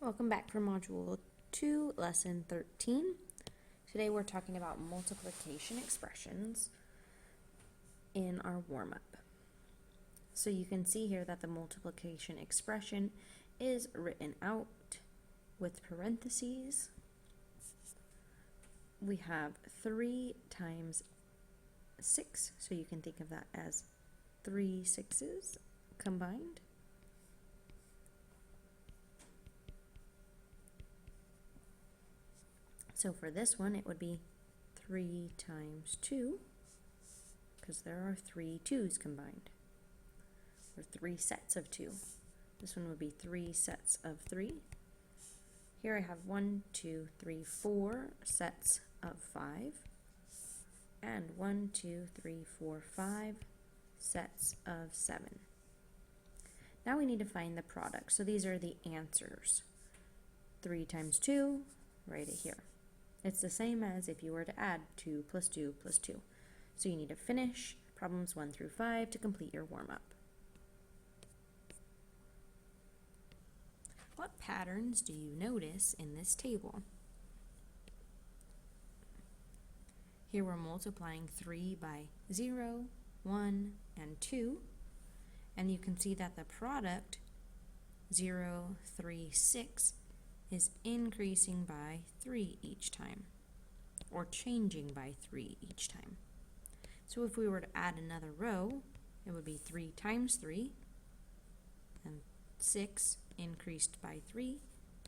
Welcome back for Module 2, Lesson 13. Today we're talking about multiplication expressions in our warm-up. So you can see here that the multiplication expression is written out with parentheses. We have 3 times 6, so you can think of that as 3 sixes combined. So for this one, it would be 3 times 2, because there are 3 2's combined, or 3 sets of 2. This one would be 3 sets of 3. Here I have 1, 2, 3, 4 sets of 5, and 1, 2, 3, 4, 5 sets of 7. Now we need to find the product. So these are the answers. 3 times 2, write it here. It's the same as if you were to add 2 plus 2 plus 2. So you need to finish problems 1 through 5 to complete your warm-up. What patterns do you notice in this table? Here we're multiplying 3 by 0, 1, and 2. And you can see that the product 0, 3, 6 is increasing by 3 each time, or changing by 3 each time. So if we were to add another row, it would be 3 times 3, and 6 increased by 3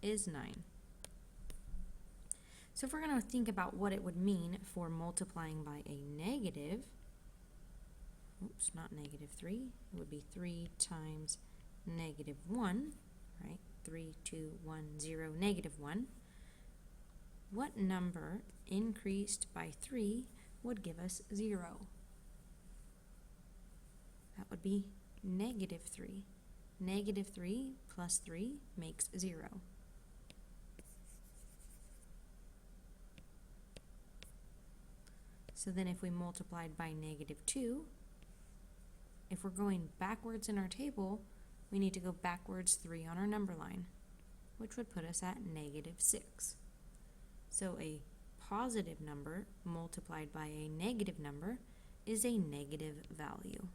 is 9. So if we're going to think about what it would mean for multiplying by a negative, oops, not negative 3, it would be 3 times negative 1, right? 3, 2, 1, 0, negative 1. What number increased by 3 would give us 0? That would be negative 3. Negative 3 plus 3 makes 0. So then if we multiplied by negative 2, if we're going backwards in our table, we need to go backwards 3 on our number line, which would put us at negative 6. So a positive number multiplied by a negative number is a negative value.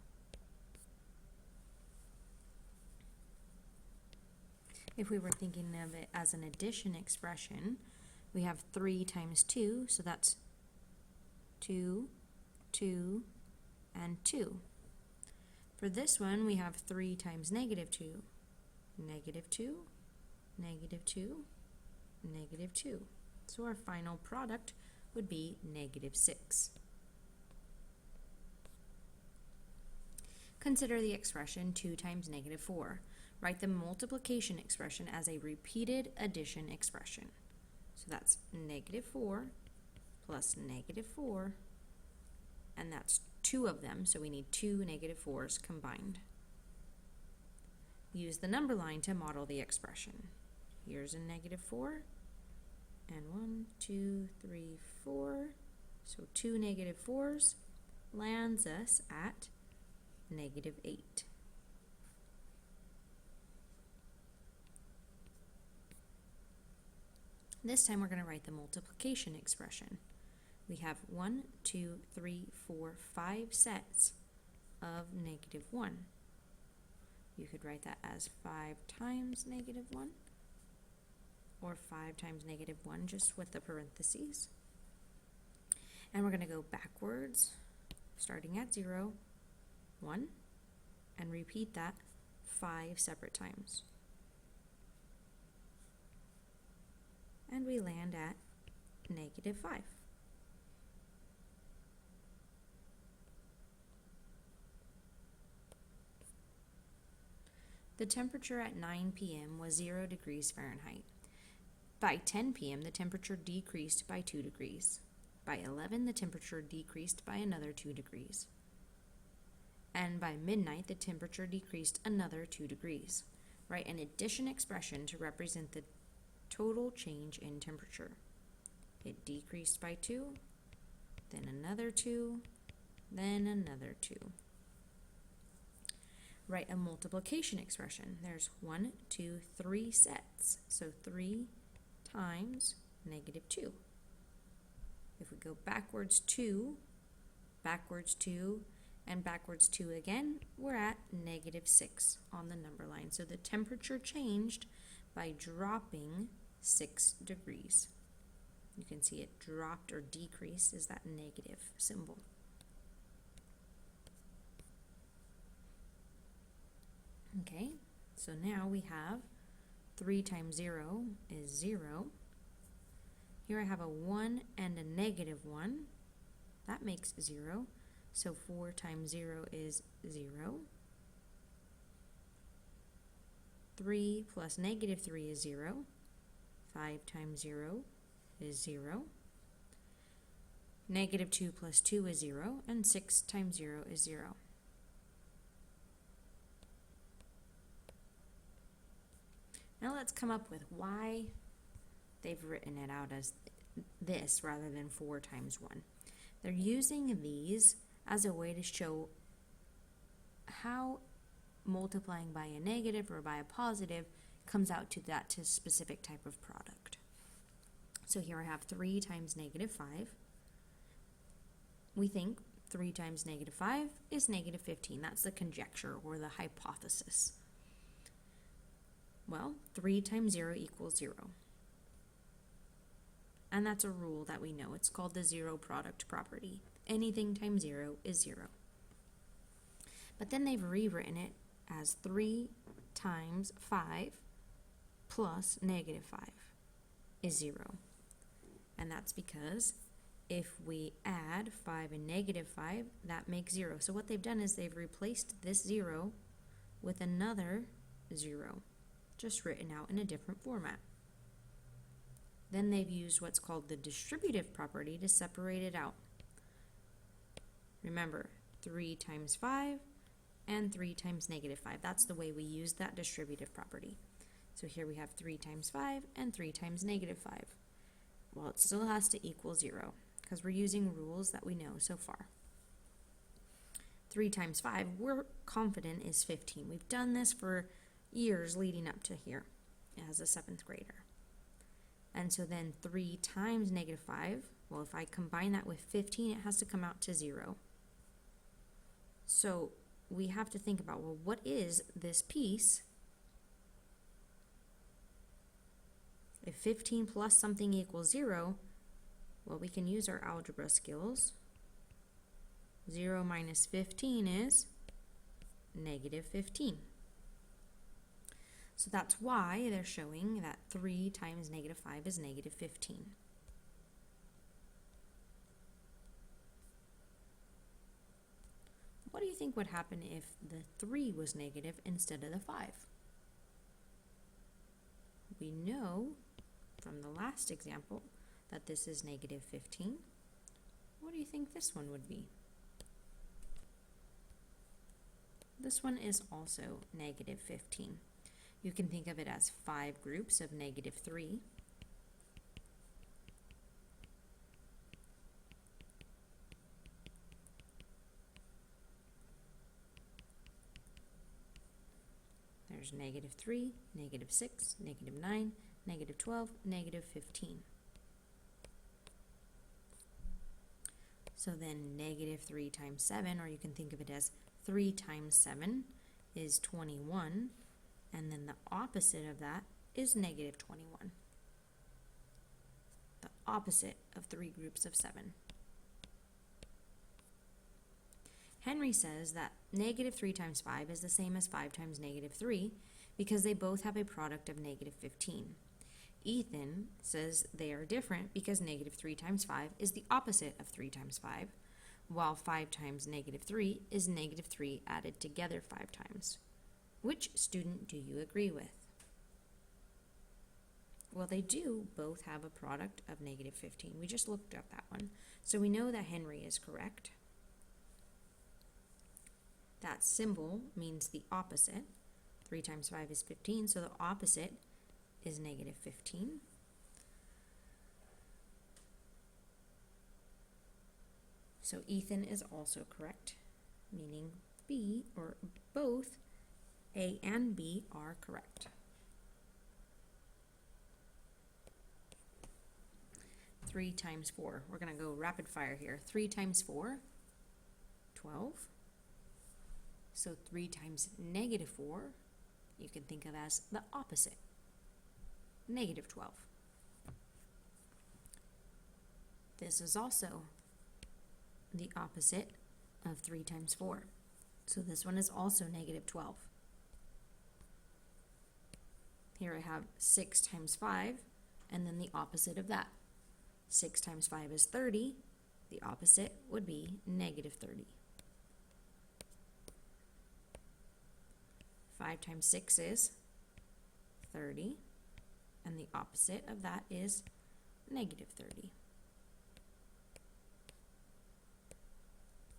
If we were thinking of it as an addition expression, we have 3 times 2, so that's 2, 2, and 2. For this one, we have 3 times negative 2, negative 2, negative 2, negative 2. So our final product would be negative 6. Consider the expression 2 times negative 4. Write the multiplication expression as a repeated addition expression. So that's negative 4 plus negative 4, and that's 2 of them, so we need 2 negative 4's combined. Use the number line to model the expression. Here's a negative 4, and 1, 2, 3, 4. So 2 negative 4's lands us at negative 8. This time we're going to write the multiplication expression. We have 1, 2, 3, 4, 5 sets of negative 1. You could write that as 5 times negative 1, or 5 times negative 1, just with the parentheses. And we're going to go backwards, starting at 0, 1, and repeat that 5 separate times. And we land at negative 5. The temperature at 9 p.m. was 0 degrees Fahrenheit. By 10 p.m. the temperature decreased by 2 degrees. By 11 the temperature decreased by another 2 degrees. And by midnight the temperature decreased another 2 degrees. Write an addition expression to represent the total change in temperature. It decreased by 2, then another 2, then another 2. write a multiplication expression. There's 1, 2, 3 sets. So 3 times negative 2. If we go backwards 2, and backwards 2 again, we're at negative 6 on the number line. So the temperature changed by dropping 6 degrees. You can see it dropped or decreased is that negative symbol. Okay, so now we have 3 times 0 is 0. Here I have a 1 and a negative 1. That makes 0. So 4 times 0 is 0. 3 plus negative 3 is 0. 5 times 0 is 0. Negative 2 plus 2 is 0. And 6 times 0 is 0. Now let's come up with why they've written it out as this rather than 4 times 1. They're using these as a way to show how multiplying by a negative or by a positive comes out to that specific type of product. So here I have 3 times negative 5. We think 3 times negative 5 is negative 15. That's the conjecture or the hypothesis. Well, 3 times 0 equals 0. And that's a rule that we know. It's called the zero product property. Anything times 0 is 0. But then they've rewritten it as 3 times 5 plus negative 5 is 0. And that's because if we add 5 and negative 5, that makes 0. So what they've done is they've replaced this 0 with another 0, just written out in a different format. Then they've used what's called the distributive property to separate it out. Remember, 3 times 5 and 3 times negative 5. That's the way we use that distributive property. So here we have 3 times 5 and 3 times negative 5. Well, it still has to equal 0 because we're using rules that we know so far. 3 times 5, we're confident is 15. We've done this for years leading up to here as a 7th grader. And so then 3 times negative 5, well, if I combine that with 15, it has to come out to 0. So we have to think about, well, what is this piece? If 15 plus something equals 0, well, we can use our algebra skills. 0 minus 15 is negative 15. So that's why they're showing that 3 times negative 5 is negative 15. What do you think would happen if the 3 was negative instead of the 5? We know from the last example that this is negative 15. What do you think this one would be? This one is also negative 15. You can think of it as 5 groups of negative 3. There's negative 3, negative 6, negative 9, negative 12, negative 15. So then negative 3 times 7, or you can think of it as 3 times 7 is 21. And then the opposite of that is negative 21. The opposite of 3 groups of 7. Henry says that negative 3 times 5 is the same as 5 times negative 3 because they both have a product of negative 15. Ethan says they are different because negative 3 times 5 is the opposite of 3 times 5, while 5 times negative 3 is negative 3 added together 5 times. Which student do you agree with? Well, they do both have a product of negative 15. We just looked at that one. So we know that Henry is correct. That symbol means the opposite. 3 times 5 is 15, so the opposite is negative 15. So Ethan is also correct, meaning B, or both, A and B are correct. 3 times 4. We're going to go rapid fire here. 3 times 4, 12. So 3 times negative 4, you can think of as the opposite, negative 12. This is also the opposite of 3 times 4. So this one is also negative 12. Here I have 6 times 5, and then the opposite of that. 6 times 5 is 30. The opposite would be negative 30. 5 times 6 is 30, and the opposite of that is negative 30.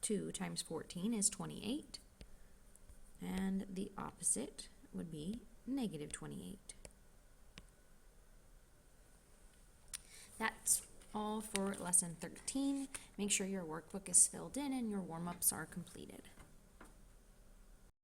2 times 14 is 28, and the opposite would be negative 28. That's all for lesson 13. Make sure your workbook is filled in and your warm-ups are completed.